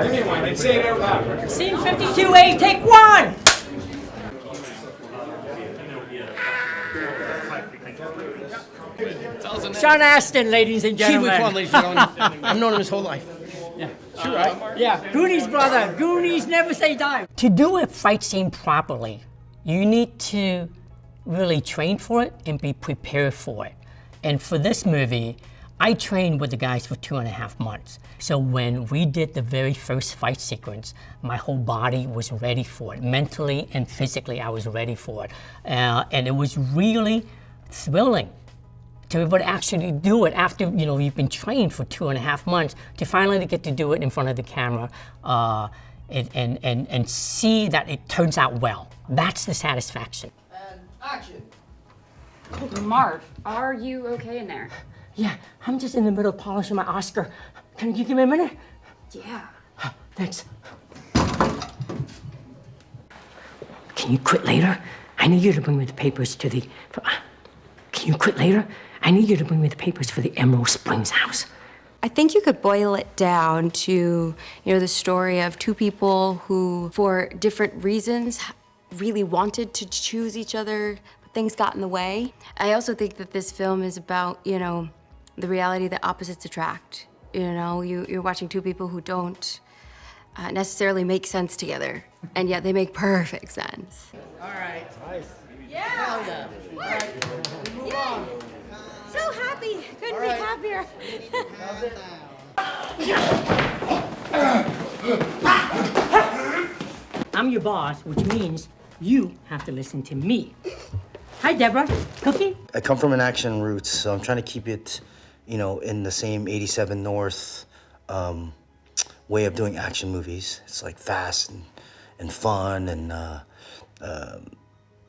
Give me one and say it out loud. Scene 52A, take one! Sean Astin, ladies and Ke Huy gentlemen. Quan, ladies and gentlemen. I've known him his whole life. Yeah. True, right? Yeah, Goonies, brother. Goonies never say die. To do a fight scene properly, you need to really train for it and be prepared for it. And for this movie, I trained with the guys for 2.5 months. So when we did the very first fight sequence, my whole body was ready for it. Mentally and physically, I was ready for it. And it was really thrilling to be able to actually do it after you've been trained for 2.5 months, to finally get to do it in front of the camera and see that it turns out well. That's the satisfaction. And action. Marv, are you okay in there? Yeah, I'm just in the middle of polishing my Oscar. Can you give me a minute? Yeah. Thanks. Can you quit later? I need you to bring me the papers to the... Can you quit later? I need you to bring me the papers for the Emerald Springs house. I think you could boil it down to, the story of two people who, for different reasons, really wanted to choose each other, but things got in the way. I also think that this film is about, the reality that opposites attract. You're watching two people who don't necessarily make sense together, and yet they make perfect sense. All right. Nice. Yeah. Hell yeah. All right. Move on. So happy. Couldn't be happier. I'm your boss, which means you have to listen to me. Hi, Deborah. Cookie? I come from an action roots, so I'm trying to keep it, in the same 87 North way of doing action movies. It's like fast and fun and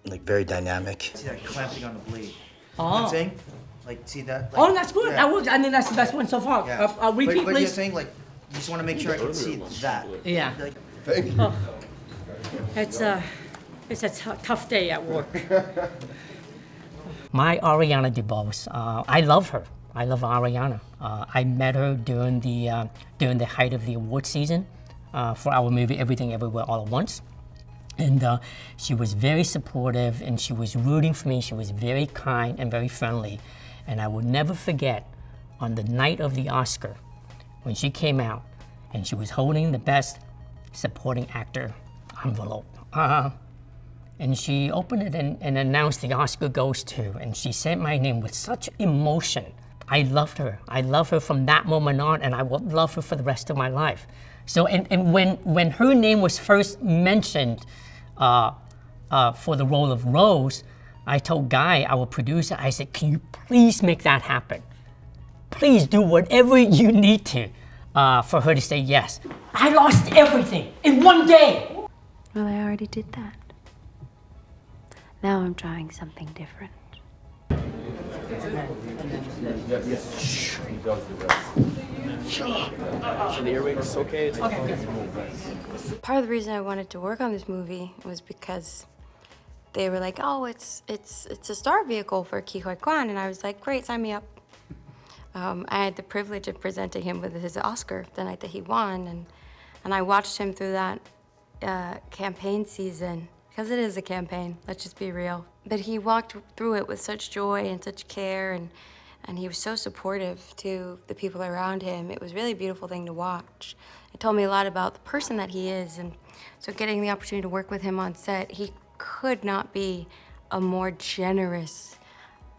like very dynamic. See that clamping on the blade? Oh. You know what I'm saying? Like, see that? Like, Oh, that's good. Yeah. That works. I think that's the best one so far. Yeah. Repeat, but please. you're saying, like, you just want to make sure I can see that. Yeah. Like, Thank you. It's a tough day at work. My Ariana DeBose, I love her. I love Ariana. I met her during the height of the award season for our movie Everything Everywhere All at Once. And she was very supportive, and she was rooting for me. She was very kind and very friendly. And I will never forget, on the night of the Oscar, when she came out and she was holding the Best Supporting Actor envelope. And she opened it and announced the Oscar goes to, and she said my name with such emotion. I loved her. I love her from that moment on, and I will love her for the rest of my life. So, and when her name was first mentioned for the role of Rose, I told Guy, our producer, I said, can you please make that happen? Please do whatever you need to for her to say yes. I lost everything in one day. Well, I already did that. Now I'm trying something different. Part of the reason I wanted to work on this movie was because they were like, oh, it's a star vehicle for Ke Huy Quan, and I was like, great, sign me up. I had the privilege of presenting him with his Oscar the night that he won, and I watched him through that campaign season, because it is a campaign, let's just be real. But he walked through it with such joy and such care, and he was so supportive to the people around him. It was really a beautiful thing to watch. It told me a lot about the person that he is, and so getting the opportunity to work with him on set, he could not be a more generous,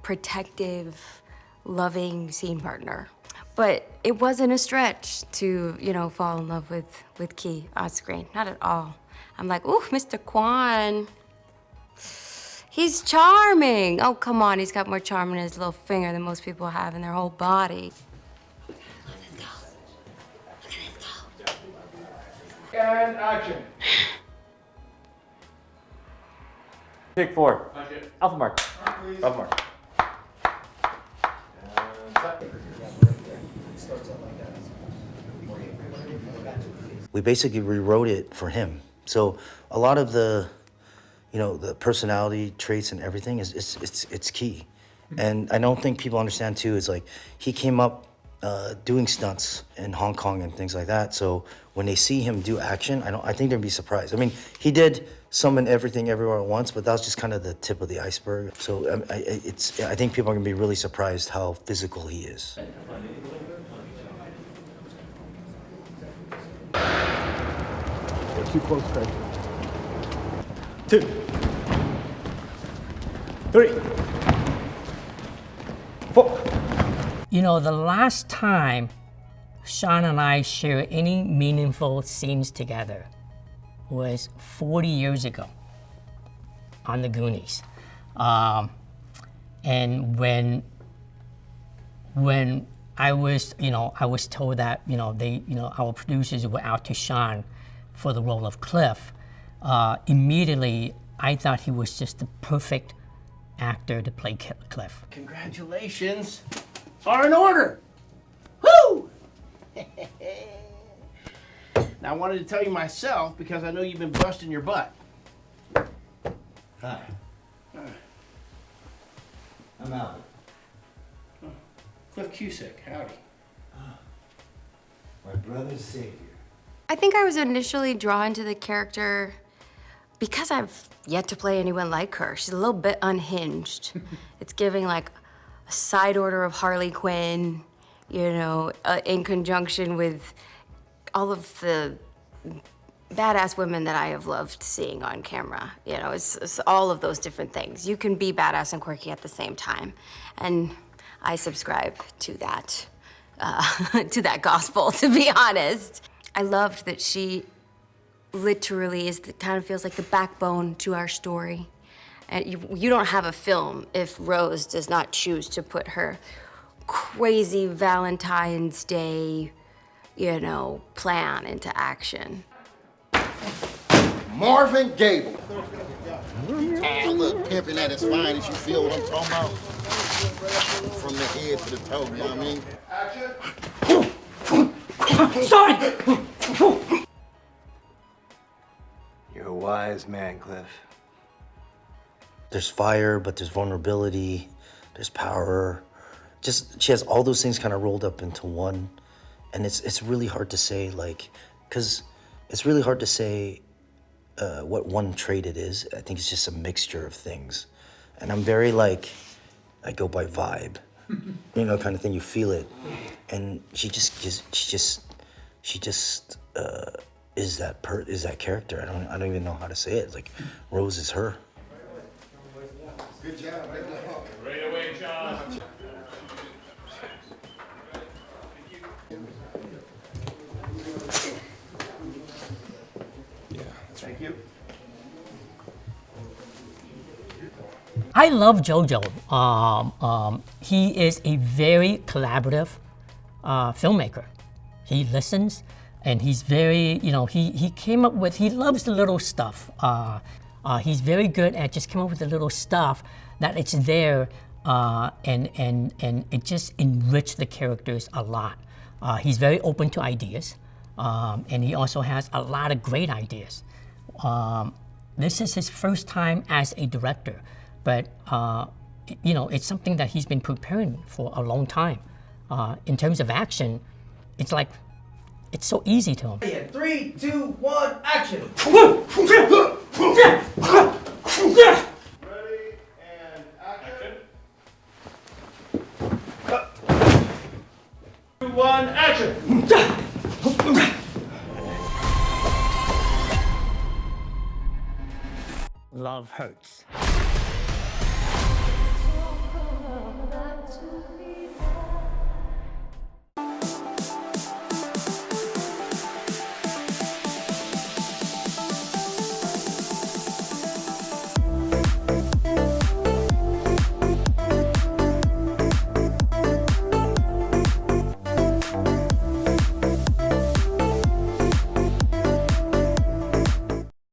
protective, loving scene partner. But it wasn't a stretch to, fall in love with Ke on screen, not at all. I'm like, ooh, Mr. Quan. He's charming. Oh, come on, he's got more charm in his little finger than most people have in their whole body. Let's go. And action. Take 4. Alpha mark. Alpha mark. We basically rewrote it for him. So a lot of the, the personality traits and everything it's key. And I don't think people understand too, is like, he came up doing stunts in Hong Kong and things like that. So when they see him do action, I think they'd be surprised. I mean, he did Summon Everything Everywhere at Once, but that was just kind of the tip of the iceberg. So I think people are gonna be really surprised how physical he is. We're too close, Craig. 2, 3, 4. You know, the last time Sean and I shared any meaningful scenes together was 40 years ago on the Goonies. And when I was told that, our producers were out to Sean for the role of Cliff, immediately I thought he was just the perfect actor to play Cliff. Congratulations are in order. Woo! Now, I wanted to tell you myself because I know you've been busting your butt. Hi. I'm Albert. Cliff Cusick, howdy. My brother's savior. I think I was initially drawn to the character because I've yet to play anyone like her. She's a little bit unhinged. It's giving like a side order of Harley Quinn, in conjunction with all of the badass women that I have loved seeing on camera. It's all of those different things. You can be badass and quirky at the same time. And I subscribe to that, to that gospel, to be honest. I loved that she literally kind of feels like the backbone to our story. And you don't have a film if Rose does not choose to put her crazy Valentine's Day, plan into action. Marvin Gaye. A little pimping at its finest, you feel what I'm talking about? From the head to the toe, you know what I mean? Sorry! You're a wise man, Cliff. There's fire, but there's vulnerability, there's power. She has all those things kind of rolled up into one. And it's really hard to say, because it's really hard to say what one trait it is. I think it's just a mixture of things. And I'm very I go by vibe, kind of thing. You feel it. And she just is that character. I don't even know how to say it. It's like Rose is her. Good job, man. Right away, John. Thank you. I love JoJo. He is a very collaborative filmmaker. He listens, and he's very, he came up with, he loves the little stuff. He's very good at just coming up with the little stuff that it's there, and it just enriched the characters a lot. He's very open to ideas, and he also has a lot of great ideas. This is his first time as a director, but it's something that he's been preparing for a long time. In terms of action, it's so easy to him. 3, 2, 1, action! Ready and action. 2, 1, action. Love Hurts.